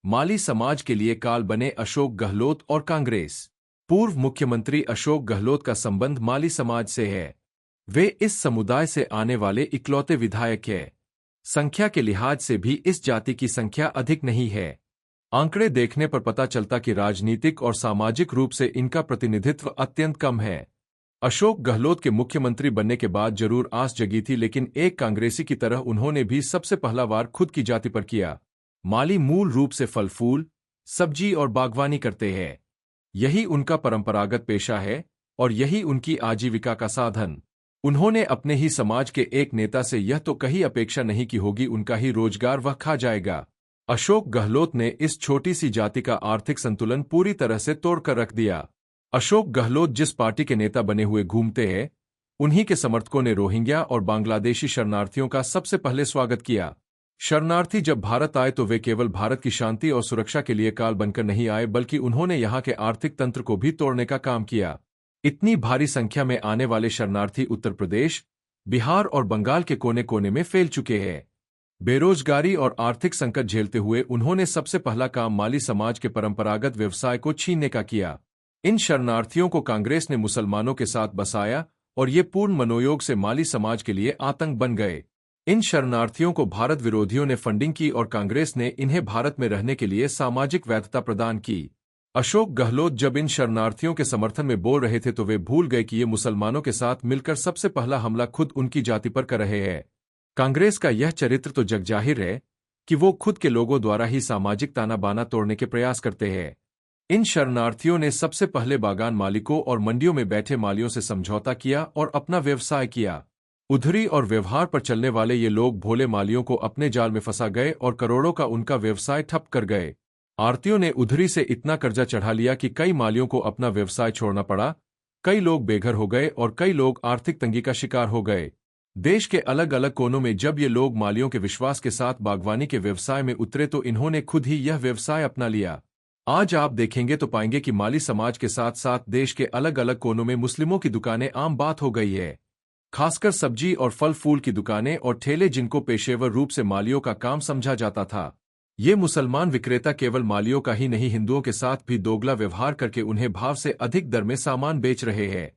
माली समाज के लिए काल बने अशोक गहलोत और कांग्रेस। पूर्व मुख्यमंत्री अशोक गहलोत का संबंध माली समाज से है। वे इस समुदाय से आने वाले इकलौते विधायक हैं। संख्या के लिहाज से भी इस जाति की संख्या अधिक नहीं है। आंकड़े देखने पर पता चलता कि राजनीतिक और सामाजिक रूप से इनका प्रतिनिधित्व अत्यंत कम है। अशोक गहलोत के मुख्यमंत्री बनने के बाद जरूर आस जगी थी, लेकिन एक कांग्रेसी की तरह उन्होंने भी सबसे पहला वार खुद की जाति पर किया। माली मूल रूप से फल फूल, सब्जी और बागवानी करते हैं। यही उनका परंपरागत पेशा है और यही उनकी आजीविका का साधन। उन्होंने अपने ही समाज के एक नेता से यह तो कहीं अपेक्षा नहीं की होगी उनका ही रोजगार वह खा जाएगा। अशोक गहलोत ने इस छोटी सी जाति का आर्थिक संतुलन पूरी तरह से तोड़कर रख दिया। अशोक गहलोत जिस पार्टी के नेता बने हुए घूमते हैं, उन्हीं के समर्थकों ने रोहिंग्या और बांग्लादेशी शरणार्थियों का सबसे पहले स्वागत किया। शरणार्थी जब भारत आए तो वे केवल भारत की शांति और सुरक्षा के लिए काल बनकर नहीं आए, बल्कि उन्होंने यहाँ के आर्थिक तंत्र को भी तोड़ने का काम किया। इतनी भारी संख्या में आने वाले शरणार्थी उत्तर प्रदेश, बिहार और बंगाल के कोने कोने में फैल चुके हैं। बेरोजगारी और आर्थिक संकट झेलते हुए उन्होंने सबसे पहला काम माली समाज के परंपरागत व्यवसाय को छीनने का किया। इन शरणार्थियों को कांग्रेस ने मुसलमानों के साथ बसाया और ये पूर्ण मनोयोग से माली समाज के लिए आतंक बन गए। इन शरणार्थियों को भारत विरोधियों ने फंडिंग की और कांग्रेस ने इन्हें भारत में रहने के लिए सामाजिक वैधता प्रदान की। अशोक गहलोत जब इन शरणार्थियों के समर्थन में बोल रहे थे तो वे भूल गए कि ये मुसलमानों के साथ मिलकर सबसे पहला हमला खुद उनकी जाति पर कर रहे हैं। कांग्रेस का यह चरित्र तो जगजाहिर है कि वो खुद के लोगों द्वारा ही सामाजिक ताना बाना तोड़ने के प्रयास करते हैं। इन शरणार्थियों ने सबसे पहले बागान मालिकों और मंडियों में बैठे मालियों से समझौता किया और अपना व्यवसाय किया। उधरी और व्यवहार पर चलने वाले ये लोग भोले मालियों को अपने जाल में फंसा गए और करोड़ों का उनका व्यवसाय ठप कर गए। आड़तियों ने उधरी से इतना कर्जा चढ़ा लिया कि कई मालियों को अपना व्यवसाय छोड़ना पड़ा। कई लोग बेघर हो गए और कई लोग आर्थिक तंगी का शिकार हो गए। देश के अलग अलग कोनों में जब ये लोग मालियों के विश्वास के साथ बागवानी के व्यवसाय में उतरे तो इन्होंने खुद ही यह व्यवसाय अपना लिया। आज आप देखेंगे तो पाएंगे कि माली समाज के साथ साथ देश के अलग अलग कोनों में मुस्लिमों की दुकानें आम बात हो गई है। खासकर सब्जी और फल फूल की दुकानें और ठेले, जिनको पेशेवर रूप से मालियों का काम समझा जाता था। ये मुसलमान विक्रेता केवल मालियों का ही नहीं, हिंदुओं के साथ भी दोगला व्यवहार करके उन्हें भाव से अधिक दर में सामान बेच रहे हैं।